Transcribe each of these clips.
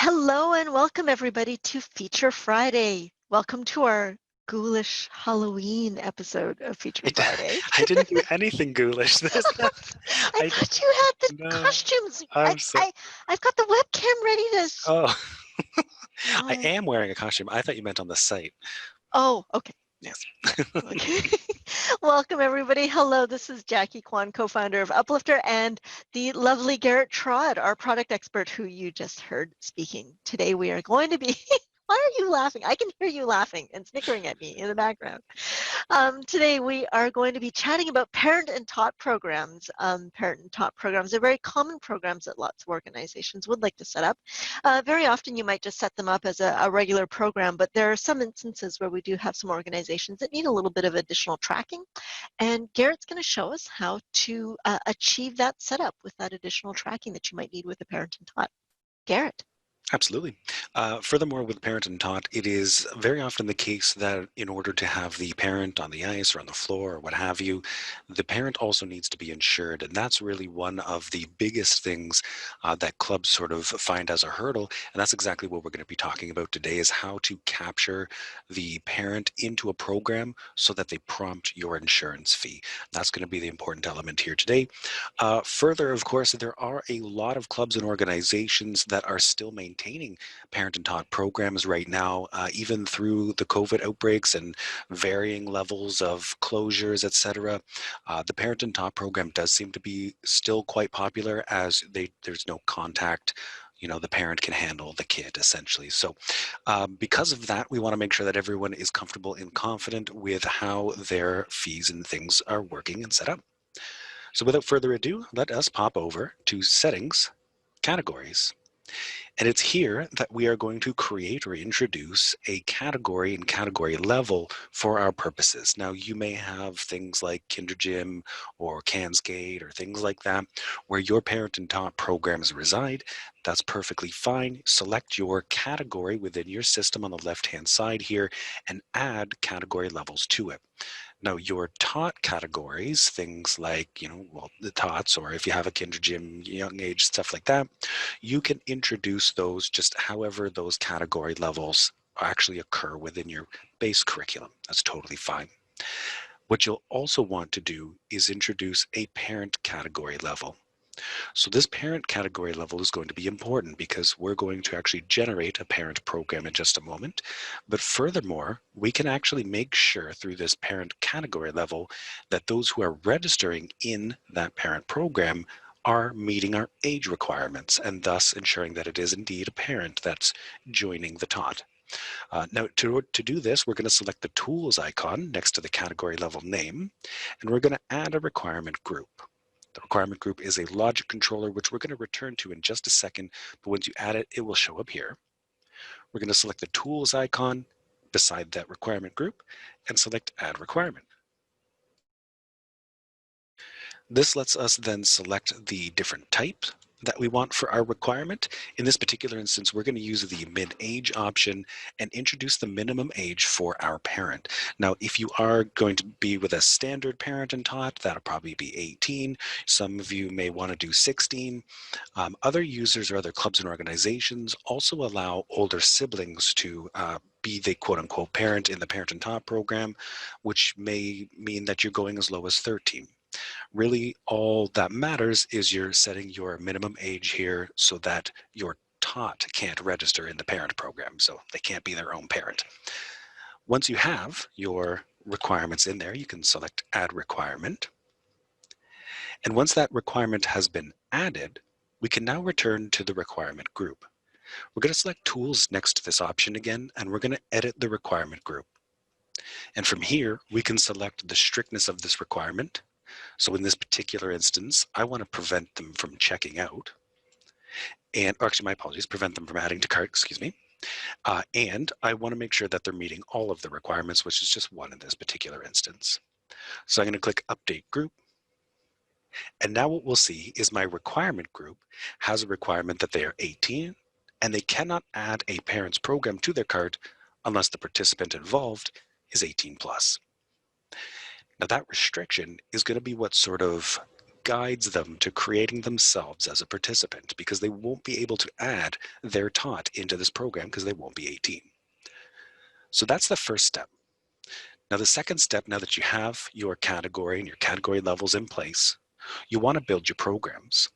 Hello and welcome everybody to Feature Friday. Welcome to our ghoulish Halloween episode of Feature I, d- Friday. I didn't do anything ghoulish. There's not, I I thought you had the no. costumes. I'm so. I've got the webcam ready to. Oh, I Oh, am wearing a costume. I thought you meant on the site. oh, okay. Yes. Yeah. Okay. Welcome everybody. Hello, this is Jackie Kwan, co-founder of Uplifter, and the lovely Garrett Trod, our product expert who you just heard speaking. Today we are going to be why are you laughing? I can hear you laughing and snickering at me in the background. Today we are going to be chatting about Parent and Tot programs. Parent and Tot programs are very common programs that lots of organizations would like to set up. Very often you might just set them up as a regular program, but there are some instances where we do have some organizations that need a little bit of additional tracking. And Garrett's going to show us how to achieve that setup with that additional tracking that you might need with a Parent and Tot. Garrett. Absolutely. Furthermore, with Parent and Tot, it is very often the case that in order to have the parent on the ice or on the floor or what have you, the parent also needs to be insured. And that's really one of the biggest things that clubs sort of find as a hurdle. And that's exactly what we're going to be talking about today is how to capture the parent into a program so that they prompt your insurance fee. That's going to be the important element here today. Further, of course, there are a lot of clubs and organizations that are still maintaining parent and tot programs right now, even through the COVID outbreaks and varying levels of closures, etc. The parent and tot program does seem to be still quite popular as there's no contact. The parent can handle the kid essentially. So because of that, we want to make sure that everyone is comfortable and confident with how their fees and things are working and set up. So without further ado, let us pop over to Settings, Categories. And it's here that we are going to create or introduce a category and category level for our purposes. Now, you may have things like Kinder Gym or Canskate or things like that, where your parent and tot programs reside. That's perfectly fine. Select your category within your system on the left-hand side here and add category levels to it. Now, your tot categories, things like, the tots, or if you have a Kinder Gym, young age, stuff like that, you can introduce those just however those category levels actually occur within your base curriculum. That's totally fine. What you'll also want to do is introduce a parent category level. So this parent category level is going to be important because we're going to actually generate a parent program in just a moment. But furthermore, we can actually make sure through this parent category level that those who are registering in that parent program are meeting our age requirements and thus ensuring that it is indeed a parent that's joining the tot. Now, to do this, we're going to select the tools icon next to the category level name, and we're going to add a requirement group. The requirement group is a logic controller, which we're going to return to in just a second, but once you add it, it will show up here. We're going to select the tools icon beside that requirement group and select add requirement. This lets us then select the different types that we want for our requirement. In this particular instance, we're going to use the mid-age option and introduce the minimum age for our parent. Now, if you are going to be with a standard parent and tot, that'll probably be 18. Some of you may want to do 16. Other users or other clubs and organizations also allow older siblings to be the quote-unquote parent in the parent and tot program, which may mean that you're going as low as 13. Really, all that matters is you're setting your minimum age here so that your tot can't register in the parent program, so they can't be their own parent. Once you have your requirements in there, you can select Add Requirement. And once that requirement has been added, we can now return to the requirement group. We're going to select Tools next to this option again, and we're going to edit the requirement group. And from here, we can select the strictness of this requirement. So in this particular instance, I want to prevent them from checking out. Or actually, my apologies, prevent them from adding to cart, excuse me. And I want to make sure that they're meeting all of the requirements, which is just one in this particular instance. So I'm going to click Update Group. And now what we'll see is my requirement group has a requirement that they are 18 and they cannot add a parent's program to their cart unless the participant involved is 18 plus. Now that restriction is going to be what sort of guides them to creating themselves as a participant, because they won't be able to add their tot into this program because they won't be 18. So that's the first step. Now the second step, now that you have your category and your category levels in place, you want to build your programs.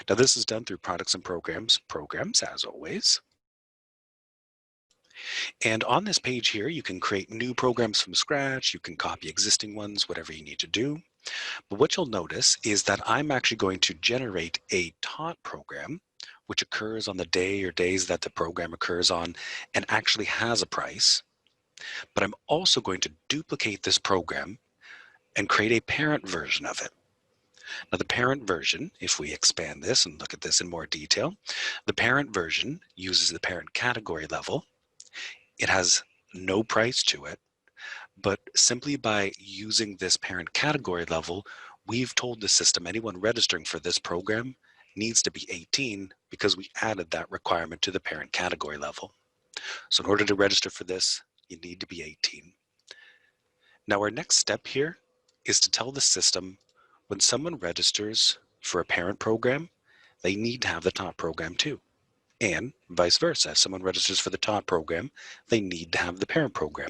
Now this is done through products and programs as always. And on this page here, you can create new programs from scratch, you can copy existing ones, whatever you need to do. But what you'll notice is that I'm actually going to generate a tot program, which occurs on the day or days that the program occurs on and actually has a price. But I'm also going to duplicate this program and create a parent version of it. Now the parent version, if we expand this and look at this in more detail, the parent version uses the parent category level. It has no price to it, but simply by using this parent category level, we've told the system anyone registering for this program needs to be 18 because we added that requirement to the parent category level. So in order to register for this, you need to be 18. Now our next step here is to tell the system when someone registers for a parent program, they need to have the tot program too. And vice versa, if someone registers for the tot program, they need to have the parent program.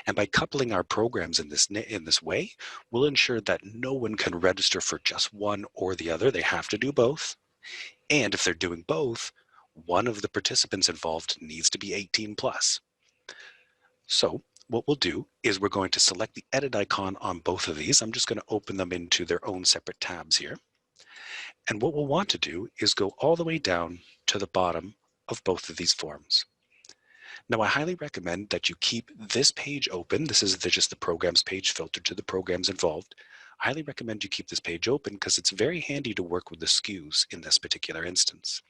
And by coupling our programs in this way, we'll ensure that no one can register for just one or the other. They have to do both. And if they're doing both, one of the participants involved needs to be 18 plus. So what we'll do is we're going to select the edit icon on both of these. I'm just going to open them into their own separate tabs here. And what we'll want to do is go all the way down to the bottom of both of these forms. Now, I highly recommend that you keep this page open. This is just the programs page filtered to the programs involved. I highly recommend you keep this page open because it's very handy to work with the SKUs in this particular instance.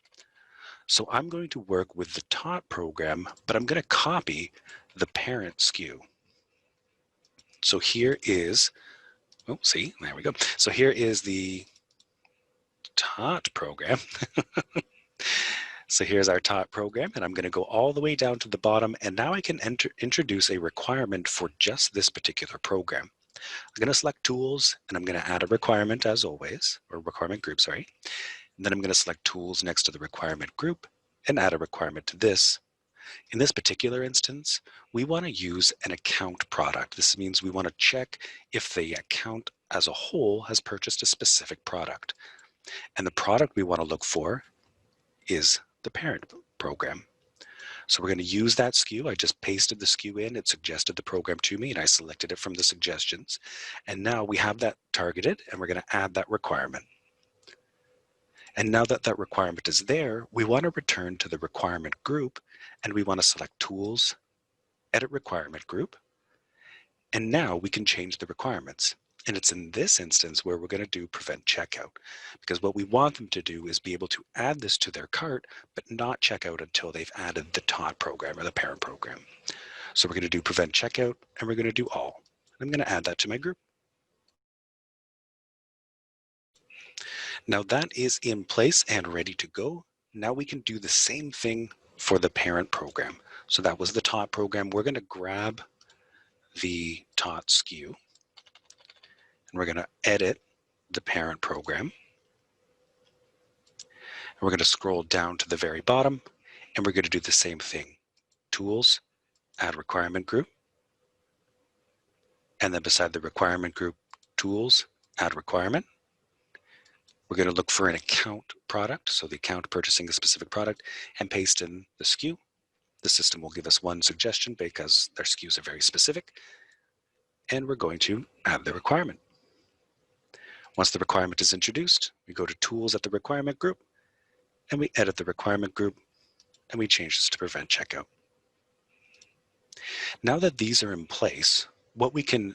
So I'm going to work with the tot program, but I'm going to copy the parent SKU. So here is, oh, see, there we go. So here is the tot program. So here's our tot program, and I'm going to go all the way down to the bottom, and now I can introduce a requirement for just this particular program. I'm going to select tools, and I'm going to add a requirement as always, or requirement group, sorry. And then I'm going to select tools next to the requirement group and add a requirement to this. In this particular instance, we want to use an account product. This means we want to check if the account as a whole has purchased a specific product. And the product we want to look for is the parent program. So we're going to use that SKU. I just pasted the SKU in. It suggested the program to me, and I selected it from the suggestions. And now we have that targeted, and we're going to add that requirement. And now that that requirement is there, we want to return to the requirement group, and we want to select Tools, Edit Requirement Group. And now we can change the requirements. And it's in this instance where we're going to do prevent checkout, because what we want them to do is be able to add this to their cart, but not check out until they've added the tot program or the parent program. So we're going to do prevent checkout, and we're going to do all. I'm going to add that to my group. Now that is in place and ready to go. Now we can do the same thing for the parent program. So that was the tot program. We're going to grab the tot SKU, and we're going to edit the parent program. And we're going to scroll down to the very bottom, and we're going to do the same thing. Tools, add requirement group. And then beside the requirement group, tools, add requirement. We're going to look for an account product, so the account purchasing a specific product, and paste in the SKU. The system will give us one suggestion because their SKUs are very specific. And we're going to add the requirement. Once the requirement is introduced, we go to Tools at the requirement group, and we edit the requirement group, and we change this to prevent checkout. Now that these are in place, what we can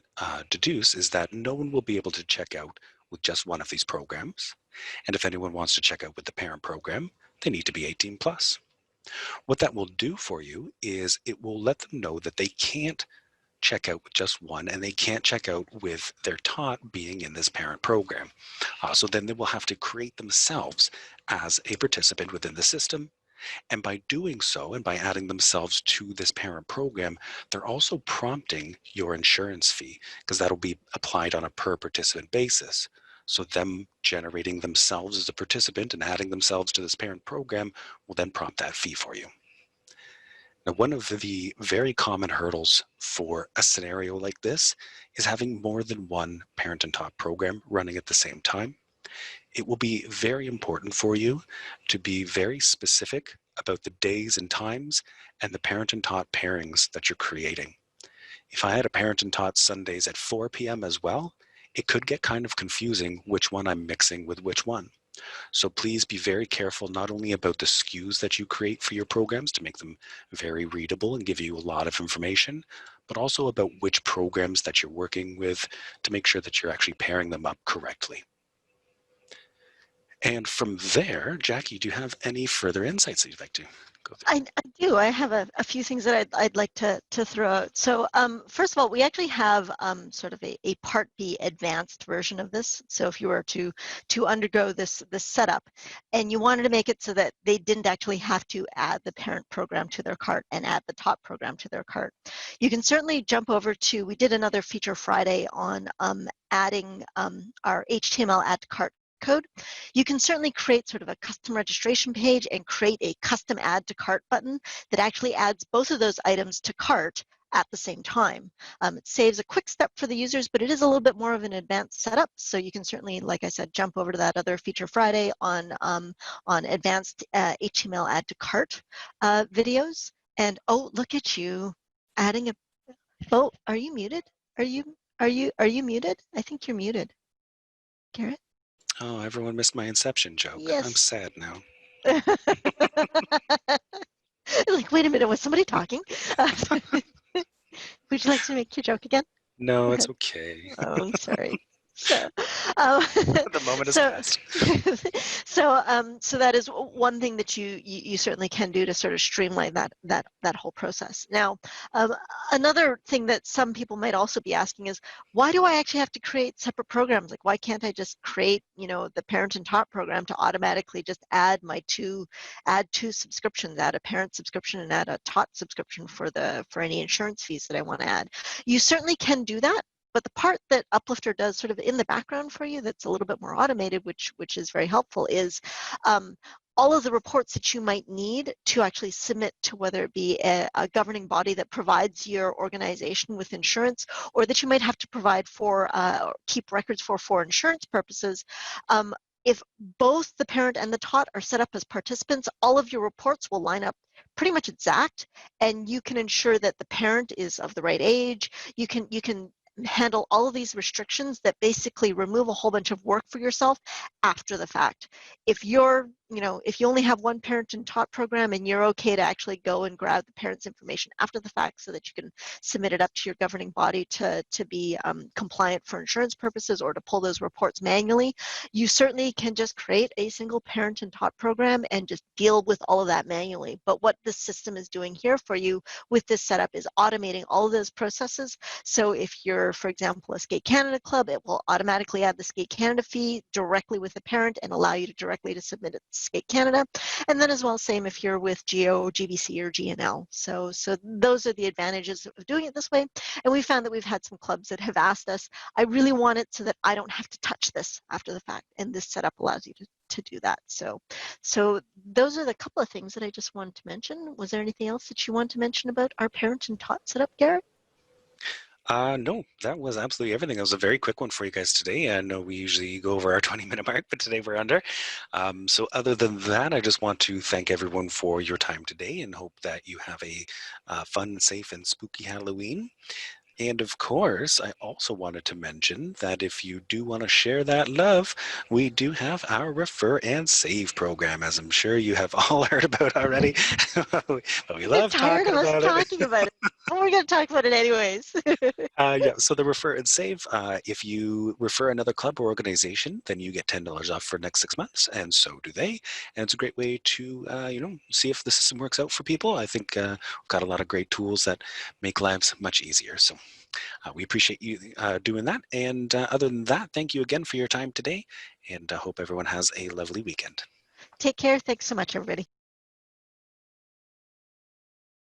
deduce is that no one will be able to check out with just one of these programs. And if anyone wants to check out with the parent program, they need to be 18 plus. What that will do for you is it will let them know that they can't check out with just one, and they can't check out with their tot being in this parent program. So then they will have to create themselves as a participant within the system. And by doing so, and by adding themselves to this parent program, they're also prompting your insurance fee, because that'll be applied on a per participant basis. So them generating themselves as a participant and adding themselves to this parent program will then prompt that fee for you. Now, one of the very common hurdles for a scenario like this is having more than one Parent and Tot program running at the same time. It will be very important for you to be very specific about the days and times and the Parent and Tot pairings that you're creating. If I had a Parent and Tot Sundays at 4 p.m. as well, it could get kind of confusing which one I'm mixing with which one. So please be very careful not only about the SKUs that you create for your programs to make them very readable and give you a lot of information, but also about which programs that you're working with to make sure that you're actually pairing them up correctly. And from there, Jackie, do you have any further insights that you'd like to go through? I do. I have a few things that I'd like to throw out. So first of all, we actually have sort of a Part B advanced version of this. So if you were to undergo this setup and you wanted to make it so that they didn't actually have to add the parent program to their cart and add the Tot program to their cart, you can certainly jump over to, we did another Feature Friday on adding our HTML add to cart code. You can certainly create sort of a custom registration page and create a custom add to cart button that actually adds both of those items to cart at the same time. It saves a quick step for the users, but it is a little bit more of an advanced setup. So you can certainly, like I said, jump over to that other Feature Friday on advanced HTML add to cart videos. And oh, look at you adding a, oh, are you muted? Are you muted? I think you're muted. Garrett? Oh, everyone missed my Inception joke. Yes. I'm sad now. Like, wait a minute, was somebody talking? Would you like to make your joke again? No, Go it's ahead. okay. Oh, I'm sorry. So, The moment has so, passed. so that is one thing that you certainly can do to sort of streamline that whole process. Now, another thing that some people might also be asking is, why do I actually have to create separate programs? Like, why can't I just create, the Parent and Tot program to automatically just add two subscriptions, add a parent subscription and add a Tot subscription for any insurance fees that I want to add? You certainly can do that. But the part that Uplifter does sort of in the background for you that's a little bit more automated, which is very helpful, is all of the reports that you might need to actually submit to whether it be a governing body that provides your organization with insurance, or that you might have to provide for keep records for insurance purposes. If both the parent and the Tot are set up as participants, all of your reports will line up pretty much exact, and you can ensure that the parent is of the right age. You can handle all of these restrictions that basically remove a whole bunch of work for yourself after the fact. If you're, if you only have one Parent and Tot program and you're okay to actually go and grab the parent's information after the fact so that you can submit it up to your governing body to be compliant for insurance purposes, or to pull those reports manually, you certainly can just create a single Parent and Tot program and just deal with all of that manually. But what this system is doing here for you with this setup is automating all of those processes. So if you're, for example, a Skate Canada club, it will automatically add the Skate Canada fee directly with the parent and allow you to directly to submit it to Skate Canada. And then as well, same if you're with GO, GBC, or GNL. So those are the advantages of doing it this way. And we found that we've had some clubs that have asked us, I really want it so that I don't have to touch this after the fact. And this setup allows you to do that. So those are the couple of things that I just wanted to mention. Was there anything else that you want to mention about our Parent and Tot setup, Garrett? No, that was absolutely everything. It was a very quick one for you guys today. I know we usually go over our 20-minute mark, but today we're under. So other than that, I just want to thank everyone for your time today and hope that you have a fun, safe, and spooky Halloween. And of course, I also wanted to mention that if you do want to share that love, we do have our Refer and Save program, as I'm sure you have all heard about already. But we You're love tired talking of us about it. talking about it. Well, we're going to talk about it anyways. Yeah, so the Refer and Save, if you refer another club or organization, then you get $10 off for the next 6 months, and so do they. And it's a great way to, see if the system works out for people. I think we've got a lot of great tools that make lives much easier. So we appreciate you doing that. And other than that, thank you again for your time today, and hope everyone has a lovely weekend. Take care. Thanks so much, everybody.